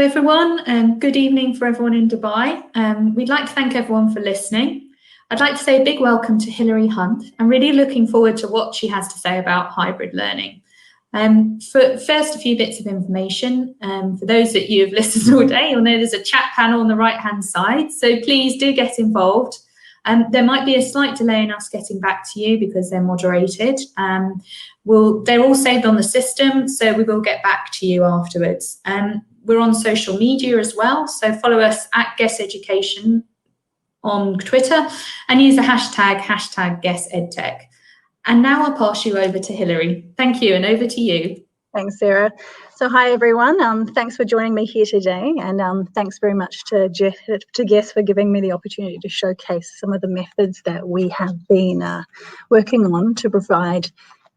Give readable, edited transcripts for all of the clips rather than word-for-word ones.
Everyone, and good evening for everyone in Dubai. We'd like to thank everyone for listening. I'd like to say a big welcome to Hilary Hunt. I'm really looking forward to what she has to say about hybrid learning. First, a few bits of information. For those that you have listened all day, you'll know there's a chat panel on the right-hand side, so please do get involved. There might be a slight delay in us getting back to you because they're moderated. They're all saved on the system, so we will get back to you afterwards. We're on social media as well, so follow us at Guess Education on Twitter and use the hashtag GuessEdTech. And now I'll pass you over to Hilary. Thank you, and over to you. Thanks, Sarah. So hi, everyone. Thanks for joining me here today, and thanks very much to Guess for giving me the opportunity to showcase some of the methods that we have been working on to provide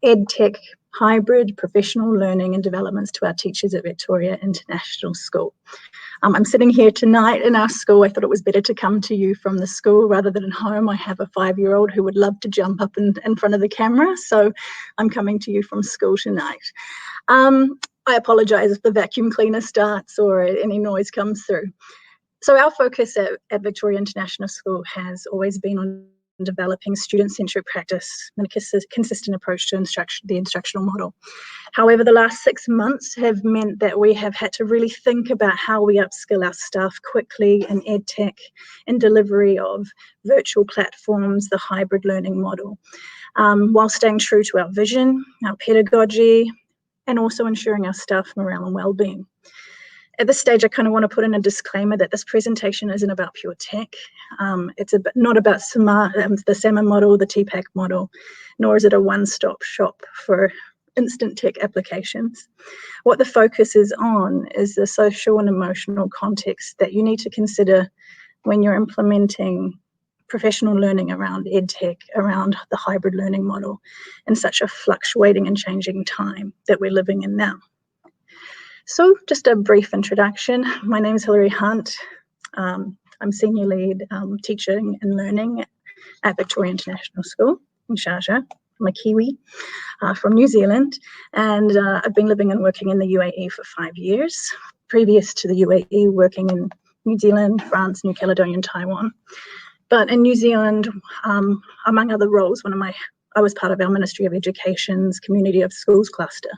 EdTech hybrid professional learning and developments to our teachers at Victorian International School. I'm sitting here tonight in our school. I thought it was better to come to you from the school rather than at home. I have a 5-year-old who would love to jump up in front of the camera, so I'm coming to you from school tonight. I apologise if the vacuum cleaner starts or any noise comes through. So our focus at Victoria International School has always been on developing student-centric practice and a consistent approach to the instructional model. However, the last 6 months have meant that we have had to really think about how we upskill our staff quickly in EdTech and delivery of virtual platforms, the hybrid learning model, while staying true to our vision, our pedagogy, and also ensuring our staff morale and well-being. At this stage, I kind of want to put in a disclaimer that this presentation isn't about pure tech. It's not about the SEMA model, the TPAC model, nor is it a one-stop shop for instant tech applications. What the focus is on is the social and emotional context that you need to consider when you're implementing professional learning around EdTech, around the hybrid learning model in such a fluctuating and changing time that we're living in now. So just a brief introduction. My name is Hilary Hunt. I'm Senior Lead Teaching and Learning at Victorian International School in Sharjah. I'm a Kiwi from New Zealand, and I've been living and working in the UAE for 5 years. Previous to the UAE, working in New Zealand, France, New Caledonia, and Taiwan. But in New Zealand, among other roles, I was part of our Ministry of Education's Community of Schools cluster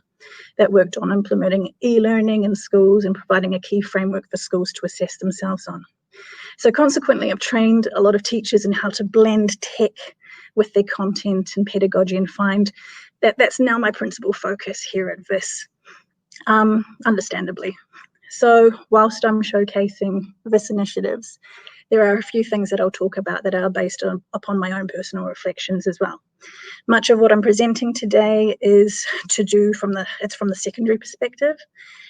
that worked on implementing e-learning in schools and providing a key framework for schools to assess themselves on. So consequently, I've trained a lot of teachers in how to blend tech with their content and pedagogy, and find that that's now my principal focus here at VIS, understandably. So whilst I'm showcasing VIS initiatives, there are a few things that I'll talk about that are based upon my own personal reflections as well. Much of what I'm presenting today is from the secondary perspective,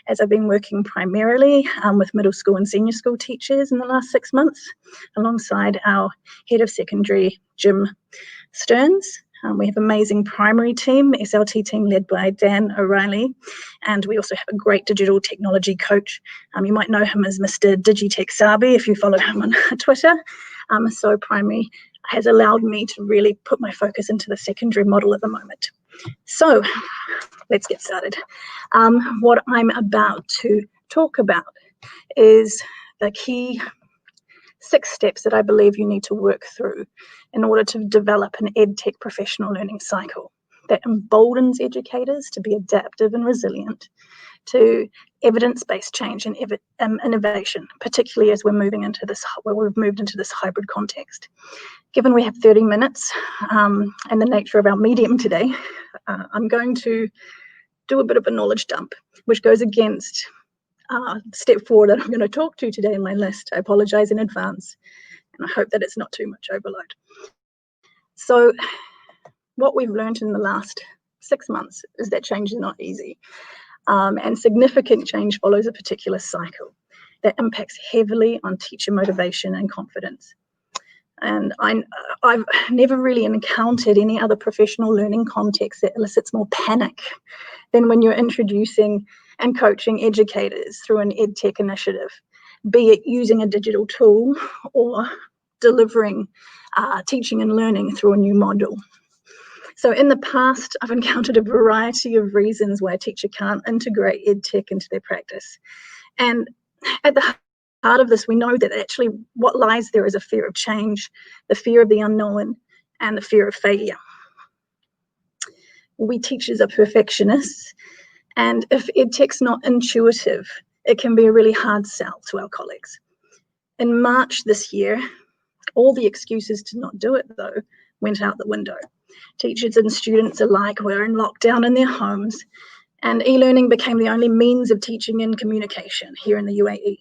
as I've been working primarily with middle school and senior school teachers in the last 6 months, alongside our head of secondary, Jim Stearns. We have an amazing primary team, SLT team led by Dan O'Reilly, and we also have a great digital technology coach. You might know him as Mr. Digitech Sabi if you follow him on Twitter. So primary has allowed me to really put my focus into the secondary model at the moment. So let's get started. What I'm about to talk about is the key 6 steps that I believe you need to work through in order to develop an EdTech professional learning cycle that emboldens educators to be adaptive and resilient to evidence-based change and innovation, particularly as we've moved into this hybrid context. Given we have 30 minutes and the nature of our medium today, I'm going to do a bit of a knowledge dump, which goes against step 4 that I'm going to talk to today in my list. I apologise in advance, and I hope that it's not too much overload. So what we've learned in the last 6 months is that change is not easy, and significant change follows a particular cycle that impacts heavily on teacher motivation and confidence. And I've never really encountered any other professional learning context that elicits more panic than when you're introducing and coaching educators through an EdTech initiative, be it using a digital tool or delivering teaching and learning through a new module. So in the past, I've encountered a variety of reasons why a teacher can't integrate EdTech into their practice. And At the heart of this, we know that actually what lies there is a fear of change, the fear of the unknown, and the fear of failure. We teachers are perfectionists, and if edtech's not intuitive, it can be a really hard sell to our colleagues. In March this year, all the excuses to not do it, though, went out the window. Teachers and students alike were in lockdown in their homes, and e-learning became the only means of teaching and communication here in the UAE.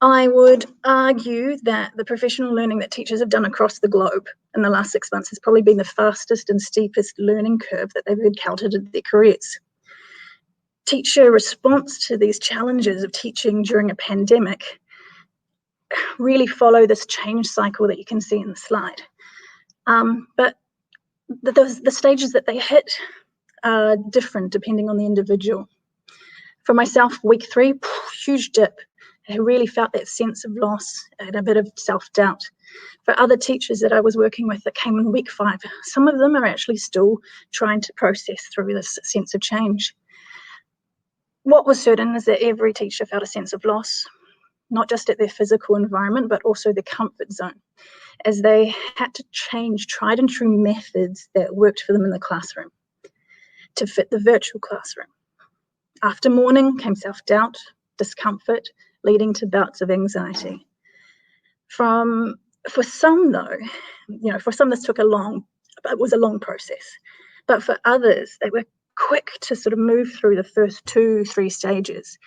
I would argue that the professional learning that teachers have done across the globe in the last 6 months has probably been the fastest and steepest learning curve that they've encountered in their careers. Teacher response to these challenges of teaching during a pandemic really follow this change cycle that you can see in the slide. But the stages that they hit are different depending on the individual. For myself, week 3, huge dip. I really felt that sense of loss and a bit of self-doubt. For other teachers that I was working with that came in week 5, some of them are actually still trying to process through this sense of change. What was certain is that every teacher felt a sense of loss, not just at their physical environment, but also their comfort zone, as they had to change tried and true methods that worked for them in the classroom to fit the virtual classroom. After mourning came self-doubt, discomfort, leading to bouts of anxiety. For some though, for some this it was a long process. But for others, they were quick to sort of move through the first 2-3 stages,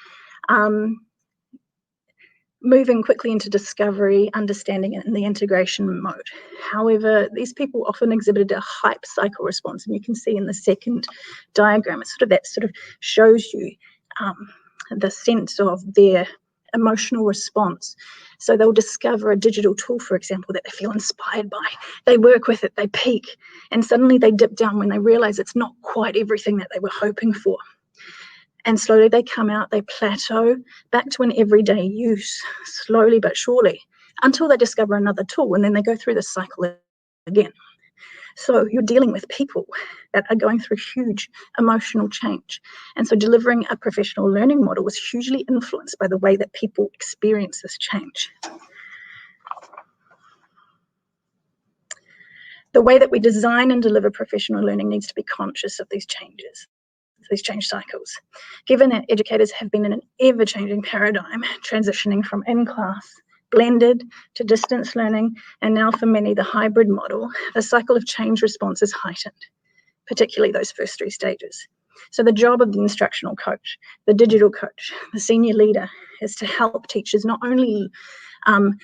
moving quickly into discovery, understanding, and the integration mode. However, these people often exhibited a hype cycle response, and you can see in the second diagram, that shows you the sense of their emotional response. So they'll discover a digital tool, for example, that they feel inspired by. They work with it, they peak, and suddenly they dip down when they realize it's not quite everything that they were hoping for. And slowly they come out, they plateau back to an everyday use, slowly but surely, until they discover another tool, and then they go through this cycle again. So you're dealing with people that are going through huge emotional change. And so delivering a professional learning model was hugely influenced by the way that people experience this change. The way that we design and deliver professional learning needs to be conscious of these changes, these change cycles. Given that educators have been in an ever-changing paradigm, transitioning from in-class, blended to distance learning, and now for many the hybrid model, the cycle of change response is heightened, particularly those first 3 stages. So the job of the instructional coach, the digital coach, the senior leader is to help teachers not only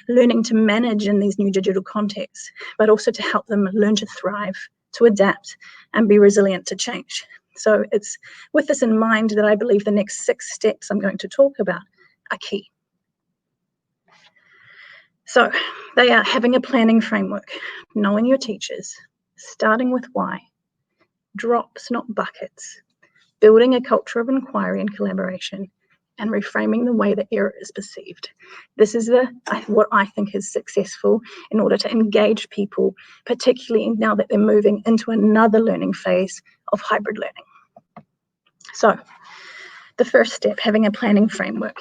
learning to manage in these new digital contexts, but also to help them learn to thrive, to adapt, and be resilient to change. So it's with this in mind that I believe the next 6 steps I'm going to talk about are key. So they are having a planning framework, knowing your teachers, starting with why, drops, not buckets, building a culture of inquiry and collaboration, and reframing the way that error is perceived. This is what I think is successful in order to engage people, particularly now that they're moving into another learning phase of hybrid learning. So the first step, having a planning framework.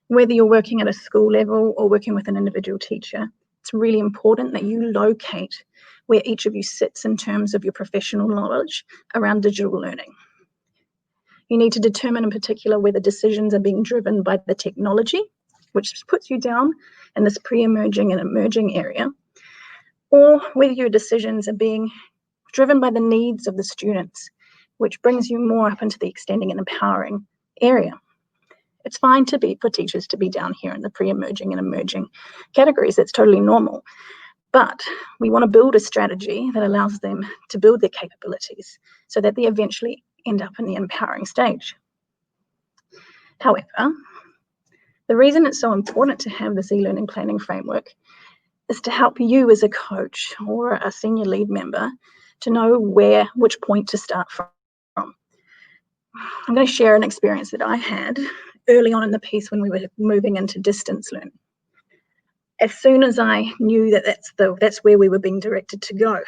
Whether you're working at a school level or working with an individual teacher, it's really important that you locate where each of you sits in terms of your professional knowledge around digital learning. You need to determine in particular whether decisions are being driven by the technology, which puts you down in this pre-emerging and emerging area, or whether your decisions are being driven by the needs of the students, which brings you more up into the extending and empowering area. It's fine for teachers to be down here in the pre-emerging and emerging categories. That's totally normal. But we want to build a strategy that allows them to build their capabilities so that they eventually end up in the empowering stage. However, the reason it's so important to have this e-learning planning framework is to help you as a coach or a senior lead member to know which point to start from. I'm going to share an experience that I had early on in the piece when we were moving into distance learning. As soon as I knew that that's where we were being directed to go,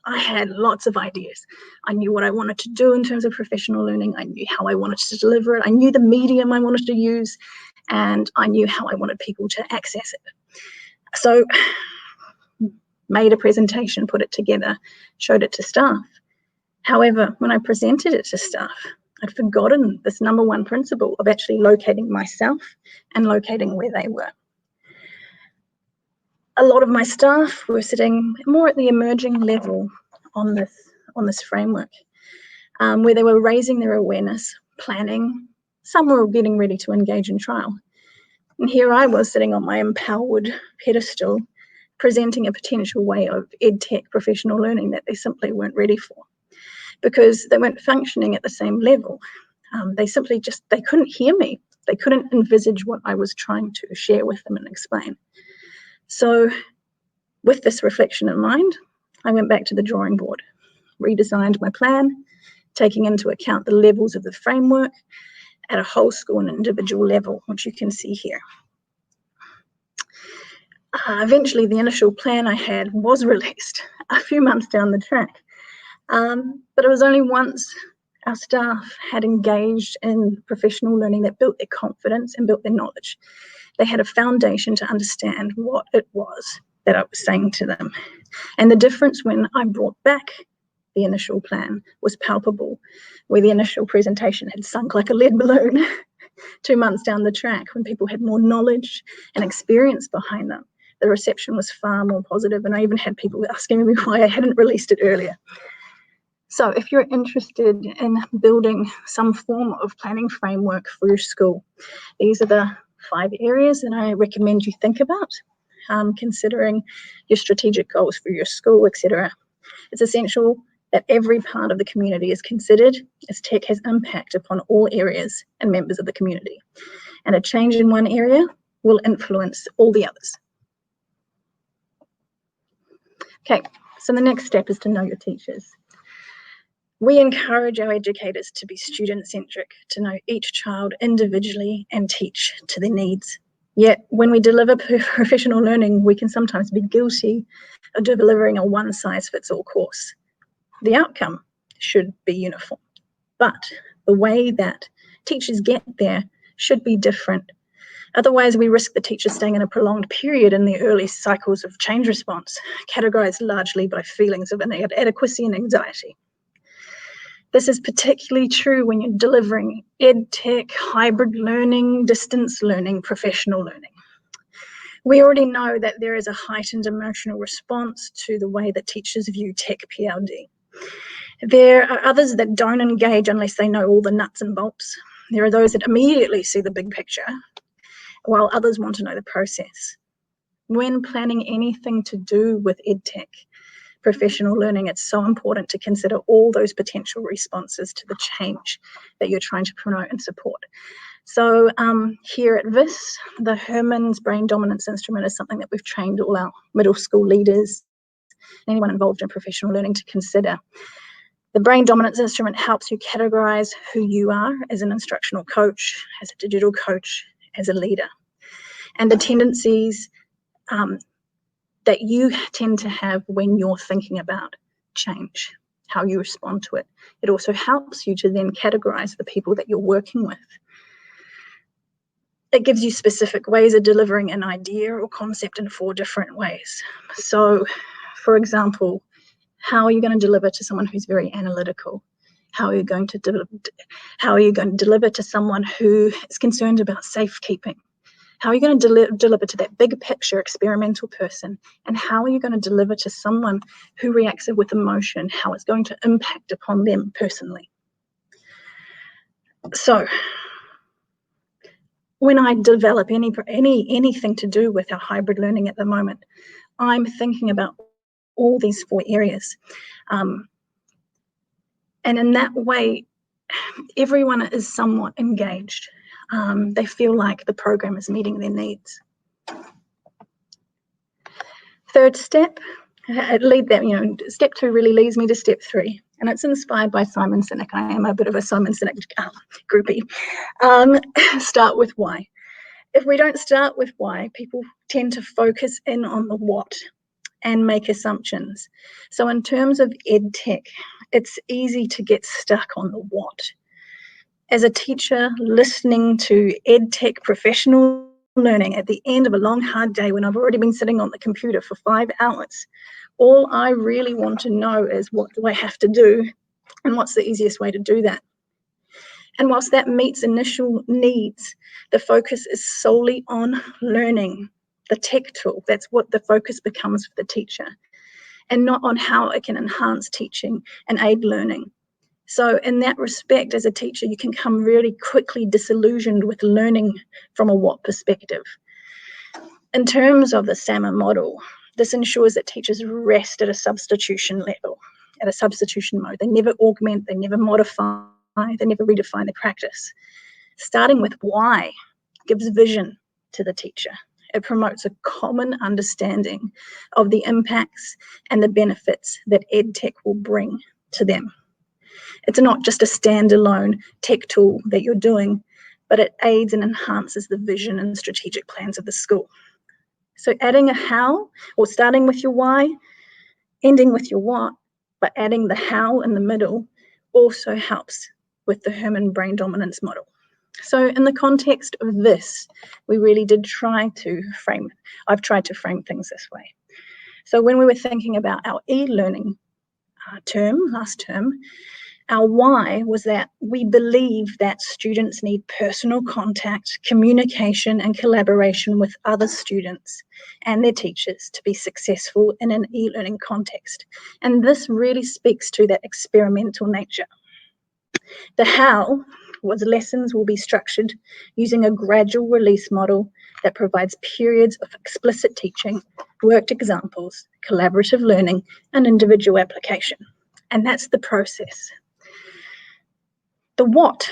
I had lots of ideas. I knew what I wanted to do in terms of professional learning. I knew how I wanted to deliver it. I knew the medium I wanted to use, and I knew how I wanted people to access it. So made a presentation, put it together, showed it to staff. However, when I presented it to staff, I'd forgotten this number one principle of actually locating myself and locating where they were. A lot of my staff were sitting more at the emerging level on this framework, where they were raising their awareness, planning. Some were getting ready to engage in trial. And here I was sitting on my empowered pedestal, presenting a potential way of EdTech professional learning that they simply weren't ready for, because they weren't functioning at the same level. They couldn't hear me. They couldn't envisage what I was trying to share with them and explain. So with this reflection in mind, I went back to the drawing board, redesigned my plan, taking into account the levels of the framework at a whole school and individual level, which you can see here. Eventually, the initial plan I had was released a few months down the track, but it was only once our staff had engaged in professional learning that built their confidence and built their knowledge. They had a foundation to understand what it was that I was saying to them. And the difference when I brought back the initial plan was palpable, where the initial presentation had sunk like a lead balloon 2 months down the track. When people had more knowledge and experience behind them, the reception was far more positive, and I even had people asking me why I hadn't released it earlier. So if you're interested in building some form of planning framework for your school, these are the 5 areas that I recommend you think about, considering your strategic goals for your school, etc. It's essential that every part of the community is considered, as tech has impact upon all areas and members of the community. And a change in one area will influence all the others. Okay, so the next step is to know your teachers. We encourage our educators to be student-centric, to know each child individually and teach to their needs. Yet when we deliver professional learning, we can sometimes be guilty of delivering a one-size-fits-all course. The outcome should be uniform, but the way that teachers get there should be different. Otherwise, we risk the teacher staying in a prolonged period in the early cycles of change response, categorized largely by feelings of inadequacy and anxiety. This is particularly true when you're delivering EdTech, hybrid learning, distance learning, professional learning. We already know that there is a heightened emotional response to the way that teachers view tech PLD. There are others that don't engage unless they know all the nuts and bolts. There are those that immediately see the big picture, while others want to know the process. When planning anything to do with EdTech, professional learning, it's so important to consider all those potential responses to the change that you're trying to promote and support. So here at VIS, the Herman's brain dominance instrument is something that we've trained all our middle school leaders, anyone involved in professional learning, to consider. The brain dominance instrument helps you categorize who you are as an instructional coach, as a digital coach, as a leader, and the tendencies that you tend to have when you're thinking about change, how you respond to it. It also helps you to then categorize the people that you're working with. It gives you specific ways of delivering an idea or concept in 4 different ways. So, for example, how are you going to deliver to someone who's very analytical? How are you going to deliver to someone who is concerned about safekeeping? How are you going to deliver to that big picture experimental person? And how are you going to deliver to someone who reacts with emotion, how it's going to impact upon them personally? So when I develop anything to do with our hybrid learning at the moment, I'm thinking about all these 4 areas. And in that way, everyone is somewhat engaged. They feel like the program is meeting their needs. Third step, step 2 really leads me to step 3, and it's inspired by Simon Sinek. I am a bit of a Simon Sinek groupie. Start with why. If we don't start with why, people tend to focus in on the what. and make assumptions. So in terms of ed tech, it's easy to get stuck on the what. As a teacher, listening to ed tech professional learning at the end of a long, hard day when I've already been sitting on the computer for 5 hours, all I really want to know is, what do I have to do and what's the easiest way to do that? And whilst that meets initial needs, the focus is solely on learning the tech tool. That's what the focus becomes for the teacher, and not on how it can enhance teaching and aid learning. So in that respect, as a teacher, you can come really quickly disillusioned with learning from a what perspective. In terms of the SAMA model, this ensures that teachers rest at a substitution level, at a substitution mode. They never augment, they never modify, they never redefine their practice. Starting with why gives vision to the teacher. It promotes a common understanding of the impacts and the benefits that EdTech will bring to them. It's not just a standalone tech tool that you're doing, but it aids and enhances the vision and strategic plans of the school. So adding a how, or starting with your why, ending with your what, but adding the how in the middle also helps with the Herman brain dominance model. So in the context of this, we really did try to frame, I've tried to frame things this way. So when we were thinking about our e-learning last term, our why was that we believe that students need personal contact, communication, and collaboration with other students and their teachers to be successful in an e-learning context. And this really speaks to that experimental nature. The how was lessons will be structured using a gradual release model that provides periods of explicit teaching, worked examples, collaborative learning, and individual application. And that's the process. The what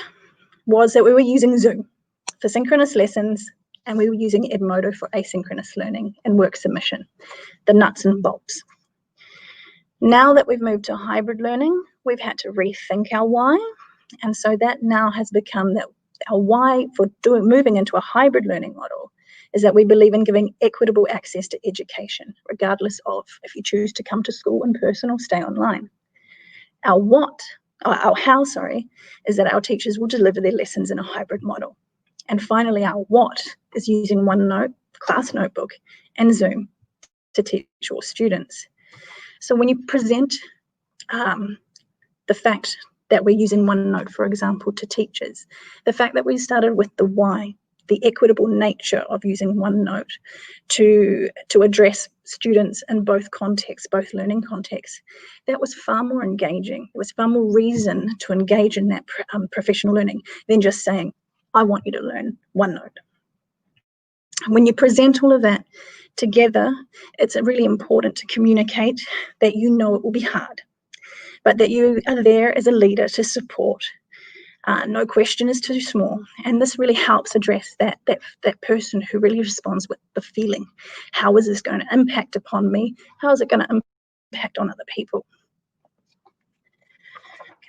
was that we were using Zoom for synchronous lessons, and we were using Edmodo for asynchronous learning and work submission, the nuts and bolts. Now that we've moved to hybrid learning, we've had to rethink our why. And so that now has become that our why for moving into a hybrid learning model is that we believe in giving equitable access to education, regardless of if you choose to come to school in person or stay online. Our how, is that our teachers will deliver their lessons in a hybrid model. And finally, our what is using OneNote, Class Notebook, and Zoom to teach your students. So when you present the fact that we're using OneNote, for example, to teachers, the fact that we started with the why, the equitable nature of using OneNote to address students in both contexts, both learning contexts, that was far more engaging. There was far more reason to engage in that professional learning than just saying, I want you to learn OneNote. When you present all of that together, it's really important to communicate that you know it will be hard, but that you are there as a leader to support. No question is too small, and this really helps address that person who really responds with the feeling. How is this going to impact upon me? How is it going to impact on other people?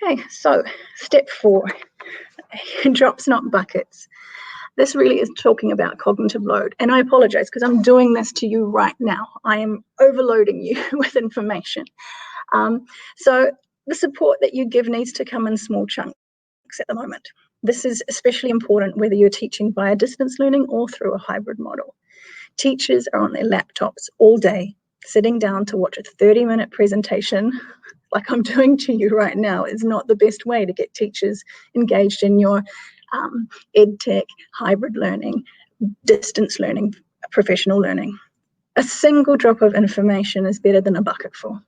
Okay, so step 4, drops not buckets. This really is talking about cognitive load, and I apologize because I'm doing this to you right now. I am overloading you with information. So the support that you give needs to come in small chunks at the moment. This is especially important whether you're teaching via distance learning or through a hybrid model. Teachers are on their laptops all day, sitting down to watch a 30-minute presentation like I'm doing to you right now is not the best way to get teachers engaged in your EdTech, hybrid learning, distance learning, professional learning. A single drop of information is better than a bucketful.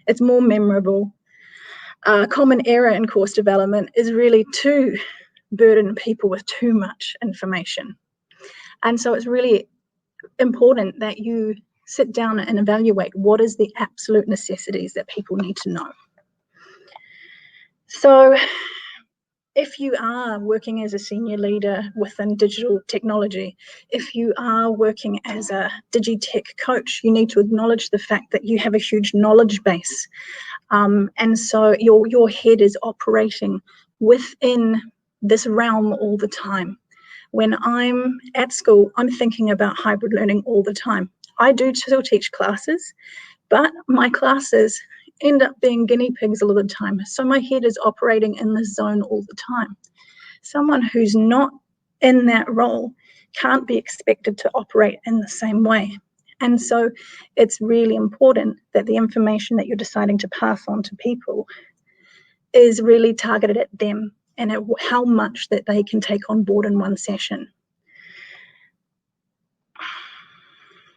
It's more memorable. A common error in course development is really to burden people with too much information. And so it's really important that you sit down and evaluate what is the absolute necessities that people need to know. So if you are working as a senior leader within digital technology, if you are working as a digitech coach, you need to acknowledge the fact that you have a huge knowledge base. And so your head is operating within this realm all the time. When I'm at school, I'm thinking about hybrid learning all the time. I do still teach classes, but my classes end up being guinea pigs a lot of the time. So my head is operating in this zone all the time. Someone who's not in that role can't be expected to operate in the same way. And so it's really important that the information that you're deciding to pass on to people is really targeted at them and at how much that they can take on board in one session.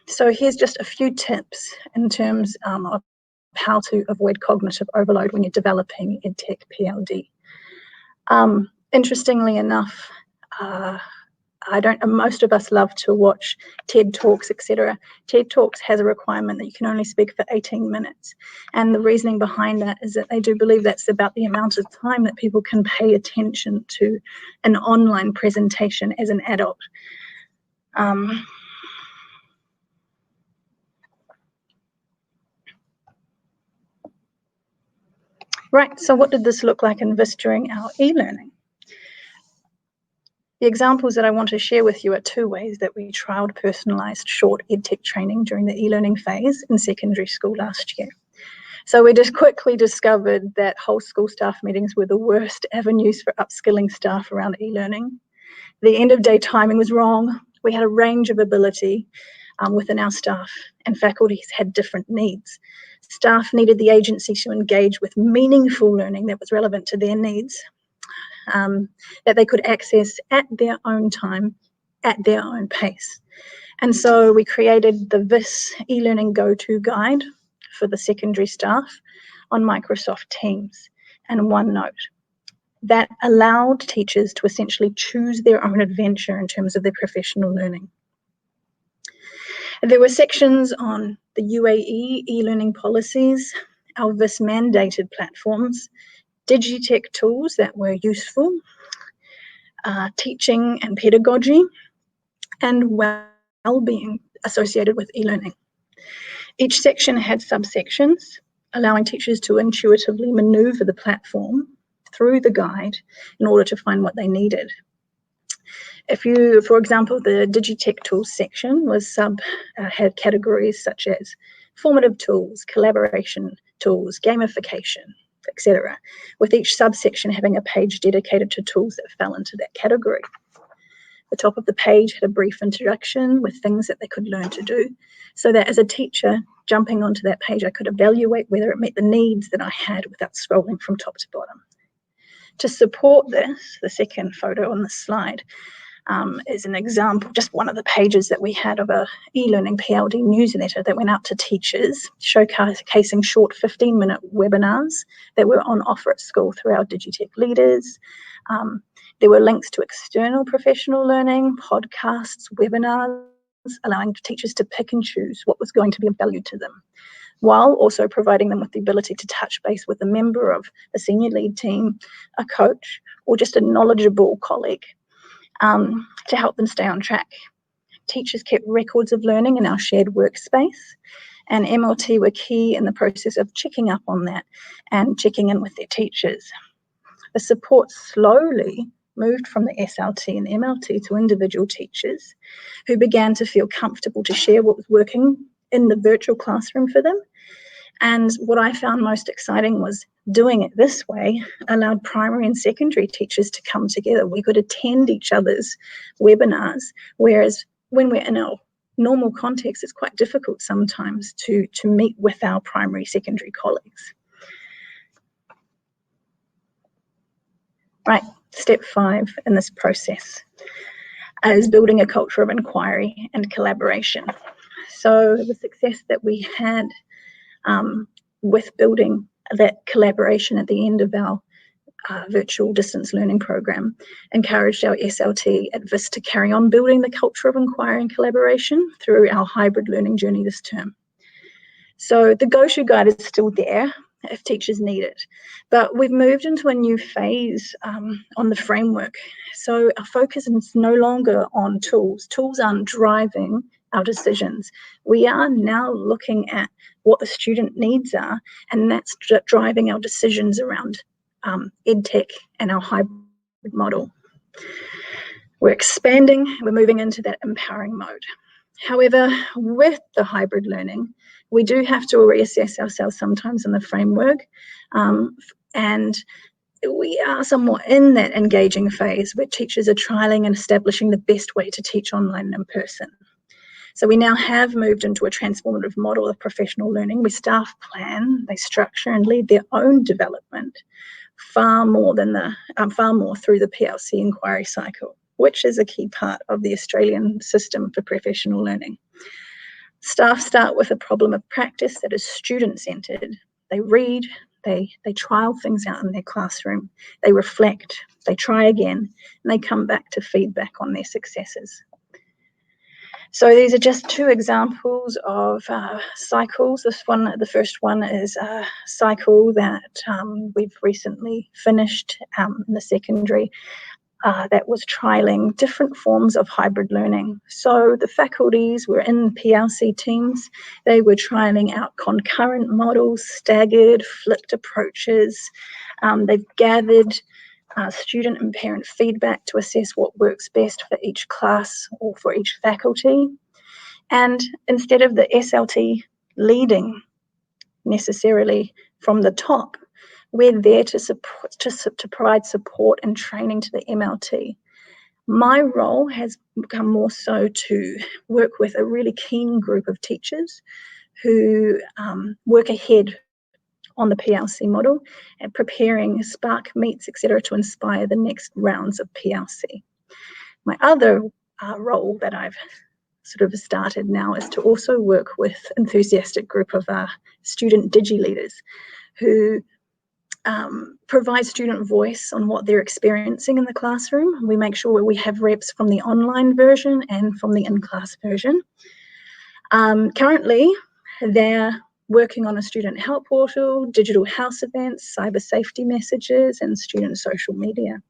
So here's just a few tips in terms of how to avoid cognitive overload when you're developing EdTech PLD. Interestingly enough, most of us love to watch TED Talks, etc. TED Talks has a requirement that you can only speak for 18 minutes. And the reasoning behind that is that they do believe that's about the amount of time that people can pay attention to an online presentation as an adult. Right, so what did this look like in VIS during our e-learning? The examples that I want to share with you are two ways that we trialled personalised short EdTech training during the e-learning phase in secondary school last year. So we just quickly discovered that whole school staff meetings were the worst avenues for upskilling staff around e-learning. The end of day timing was wrong. We had a range of ability within our staff, and faculties had different needs. Staff needed the agency to engage with meaningful learning that was relevant to their needs, that they could access at their own time, at their own pace. And so we created the VIS e-learning go-to guide for the secondary staff on Microsoft Teams and OneNote. That allowed teachers to essentially choose their own adventure in terms of their professional learning. There were sections on the UAE e-learning policies, our VIS mandated platforms, digitech tools that were useful, teaching and pedagogy, and well-being associated with e-learning. Each section had subsections, allowing teachers to intuitively maneuver the platform through the guide in order to find what they needed. If you, for example, the Digitech Tools section had categories such as formative tools, collaboration tools, gamification, etc., with each subsection having a page dedicated to tools that fell into that category. The top of the page had a brief introduction with things that they could learn to do, so that as a teacher, jumping onto that page, I could evaluate whether it met the needs that I had without scrolling from top to bottom. To support this, the second photo on the slide is an example, just one of the pages that we had of a e-learning PLD newsletter that went out to teachers, showcasing short 15-minute webinars that were on offer at school through our Digitech leaders. There were links to external professional learning, podcasts, webinars, allowing teachers to pick and choose what was going to be of value to them, while also providing them with the ability to touch base with a member of a senior lead team, a coach, or just a knowledgeable colleague to help them stay on track. Teachers kept records of learning in our shared workspace, and MLT were key in the process of checking up on that and checking in with their teachers. The support slowly moved from the SLT and MLT to individual teachers who began to feel comfortable to share what was working in the virtual classroom for them. And what I found most exciting was doing it this way allowed primary and secondary teachers to come together. We could attend each other's webinars, whereas when we're in our normal context, it's quite difficult sometimes to meet with our primary, secondary colleagues. Right, step 5 in this process is building a culture of inquiry and collaboration. So the success that we had with building that collaboration at the end of our virtual distance learning program encouraged our SLT at VIS to carry on building the culture of inquiry and collaboration through our hybrid learning journey this term. So the go-to guide is still there if teachers need it, but we've moved into a new phase on the framework. So our focus is no longer on tools. Tools aren't driving our decisions. We are now looking at what the student needs are, and that's driving our decisions around EdTech and our hybrid model. We're expanding, we're moving into that empowering mode. However, with the hybrid learning, we do have to reassess ourselves sometimes in the framework, and we are somewhat in that engaging phase where teachers are trialling and establishing the best way to teach online and in person. So we now have moved into a transformative model of professional learning where staff plan, they structure and lead their own development far more through the PLC inquiry cycle, which is a key part of the Australian system for professional learning. Staff start with a problem of practice that is student-centred. They read, they trial things out in their classroom, they reflect, they try again, and they come back to feedback on their successes. So these are just two examples of cycles. The first one is a cycle that we've recently finished in the secondary that was trialling different forms of hybrid learning. So the faculties were in PLC teams. They were trialling out concurrent models, staggered, flipped approaches. They've gathered student and parent feedback to assess what works best for each class or for each faculty. And instead of the SLT leading necessarily from the top, we're there to provide support and training to the MLT. My role has become more so to work with a really keen group of teachers who work ahead on the PLC model and preparing Spark meets, etc., to inspire the next rounds of PLC. My other role that I've sort of started now is to also work with enthusiastic group of student digi leaders who provide student voice on what they're experiencing in the classroom. We make sure we have reps from the online version and from the in-class version. Currently, they're working on a student help portal, digital house events, cyber safety messages, and student social media.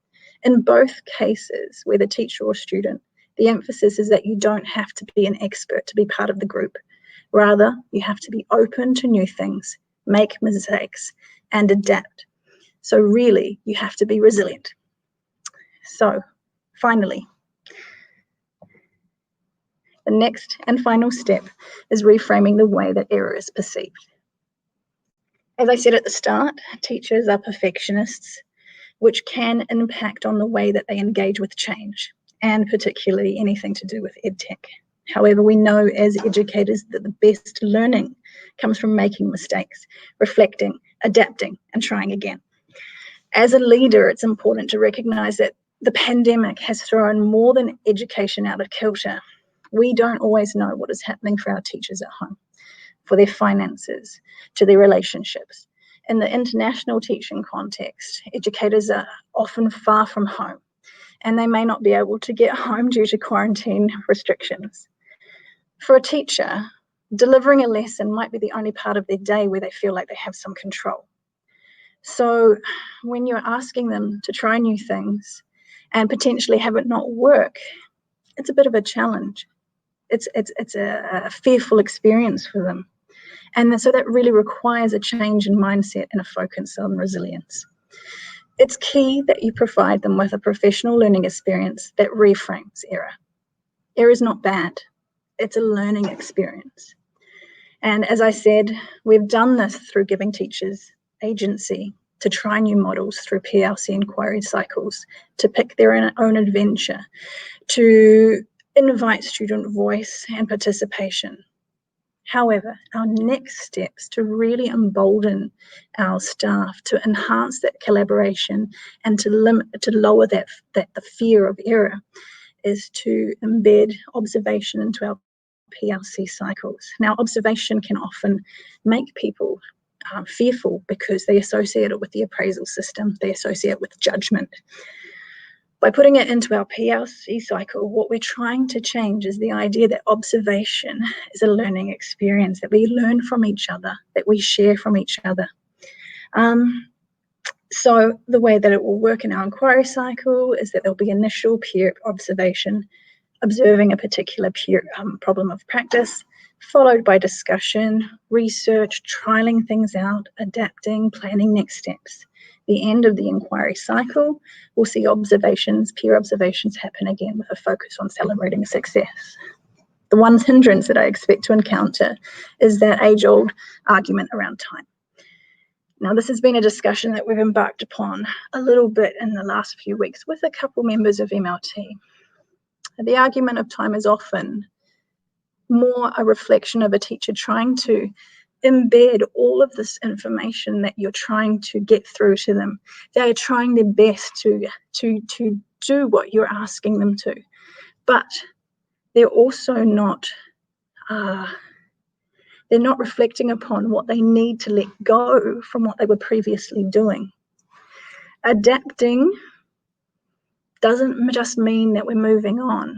In both cases, whether teacher or student, the emphasis is that you don't have to be an expert to be part of the group. Rather, you have to be open to new things, make mistakes, and adapt. So really, you have to be resilient. So finally, the next and final step is reframing the way that error is perceived. As I said at the start, teachers are perfectionists, which can impact on the way that they engage with change, and particularly anything to do with EdTech. However, we know as educators that the best learning comes from making mistakes, reflecting, adapting, and trying again. As a leader, it's important to recognise that the pandemic has thrown more than education out of kilter. We don't always know what is happening for our teachers at home, for their finances, to their relationships. In the international teaching context, educators are often far from home, and they may not be able to get home due to quarantine restrictions. For a teacher, delivering a lesson might be the only part of their day where they feel like they have some control. So when you're asking them to try new things and potentially have it not work, it's a bit of a challenge. It's a fearful experience for them. And so that really requires a change in mindset and a focus on resilience. It's key that you provide them with a professional learning experience that reframes error. Error is not bad. It's a learning experience. And as I said, we've done this through giving teachers agency to try new models through PLC inquiry cycles, to pick their own adventure, to invite student voice and participation. However, our next steps to really embolden our staff to enhance that collaboration and to lower the fear of error is to embed observation into our PLC cycles. Now, observation can often make people fearful because they associate it with the appraisal system, they associate it with judgment. By putting it into our PLC cycle, what we're trying to change is the idea that observation is a learning experience, that we learn from each other, that we share from each other. So the way that it will work in our inquiry cycle is that there'll be initial peer observation, observing a particular peer problem of practice, followed by discussion, research, trialing things out, adapting, planning next steps. The end of the inquiry cycle, we'll see observations, peer observations happen again with a focus on celebrating success. the one hindrance that I expect to encounter is that age-old argument around time. Now, this has been a discussion that we've embarked upon a little bit in the last few weeks with a couple members of MLT. The argument of time is often more a reflection of a teacher trying to embed all of this information that you're trying to get through to them. They are trying their best to do what you're asking them to, but they're also not they're not reflecting upon what they need to let go from what they were previously doing. Adapting doesn't just mean that we're moving on.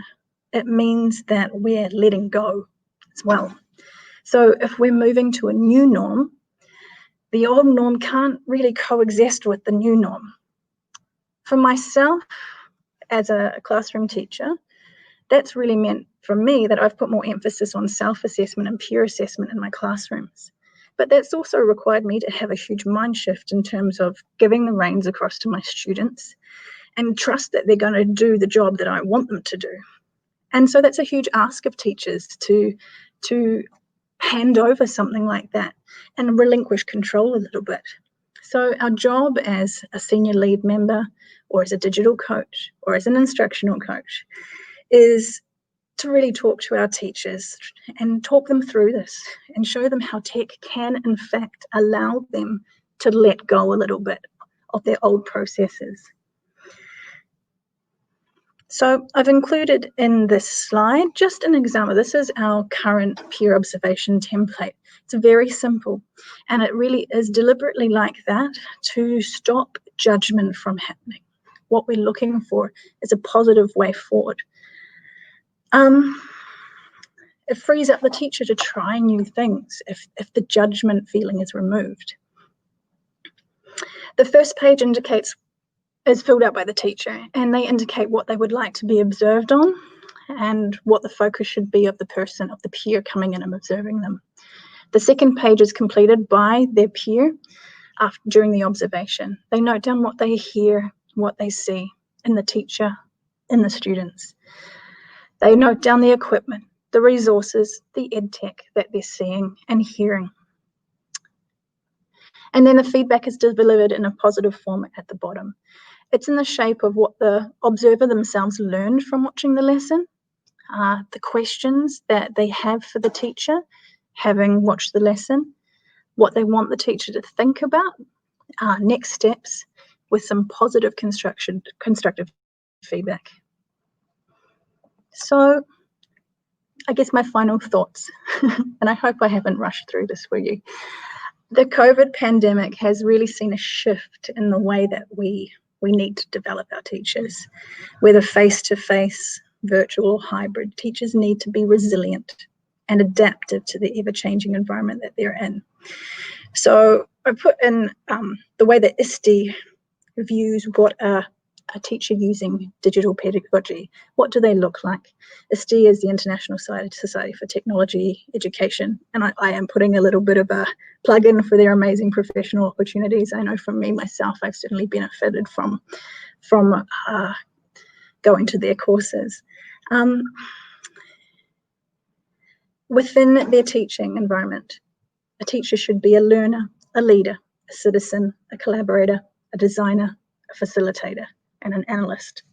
It means that we're letting go as well. So if we're moving to a new norm, the old norm can't really coexist with the new norm. For myself, as a classroom teacher, that's really meant for me that I've put more emphasis on self-assessment and peer assessment in my classrooms. But that's also required me to have a huge mind shift in terms of giving the reins across to my students and trust that they're going to do the job that I want them to do. And so that's a huge ask of teachers to hand over something like that and relinquish control a little bit. So our job as a senior lead member or as a digital coach or as an instructional coach is to really talk to our teachers and talk them through this and show them how tech can in fact allow them to let go a little bit of their old processes. So I've included in this slide just an example. This is our current peer observation template. It's very simple, and it really is deliberately like that to stop judgment from happening. What we're looking for is a positive way forward. It frees up the teacher to try new things if the judgment feeling is removed. The first page is filled out by the teacher, and they indicate what they would like to be observed on and what the focus should be of the person, of the peer coming in and observing them. The second page is completed by their peer during the observation. They note down what they hear, what they see in the teacher, in the students. They note down the equipment, the resources, the ed tech that they're seeing and hearing. And then the feedback is delivered in a positive form at the bottom. It's in the shape of what the observer themselves learned from watching the lesson, the questions that they have for the teacher, having watched the lesson, what they want the teacher to think about, next steps, with some positive constructive feedback. So I guess my final thoughts, and I hope I haven't rushed through this for you. The COVID pandemic has really seen a shift in the way that we need to develop our teachers, whether face-to-face, virtual or hybrid. Teachers need to be resilient and adaptive to the ever-changing environment that they're in. So I put in the way that ISTE views what a teacher using digital pedagogy. What do they look like? ISTE is the International Society for Technology Education, and I am putting a little bit of a plug in for their amazing professional opportunities. I know from me myself, I've certainly benefited from going to their courses. Within their teaching environment, a teacher should be a learner, a leader, a citizen, a collaborator, a designer, a facilitator, and an analyst.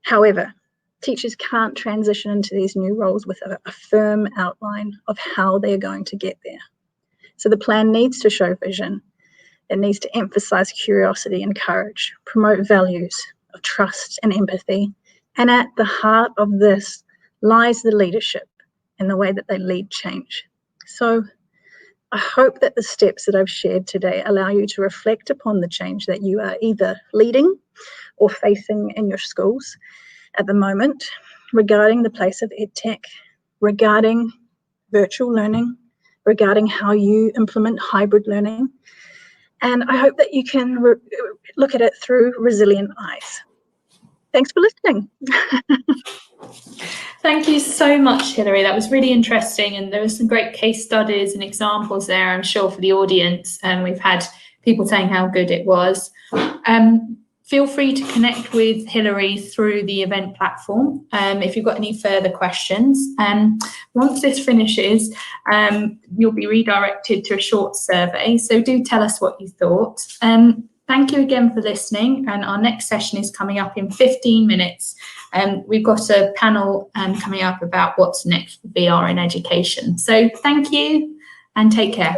However, teachers can't transition into these new roles with a firm outline of how they're going to get there. So the plan needs to show vision. It needs to emphasize curiosity and courage, promote values of trust and empathy. And at the heart of this lies the leadership and the way that they lead change. So I hope that the steps that I've shared today allow you to reflect upon the change that you are either leading or facing in your schools at the moment regarding the place of EdTech, regarding virtual learning, regarding how you implement hybrid learning. And I hope that you can look at it through resilient eyes. Thanks for listening. Thank you so much, Hilary. That was really interesting, and there were some great case studies and examples there, I'm sure, for the audience. And we've had people saying how good it was. Feel free to connect with Hilary through the event platform if you've got any further questions. Once this finishes, you'll be redirected to a short survey, so do tell us what you thought. Thank you again for listening, and our next session is coming up in 15 minutes. We've got a panel coming up about what's next for VR in education. So thank you and take care.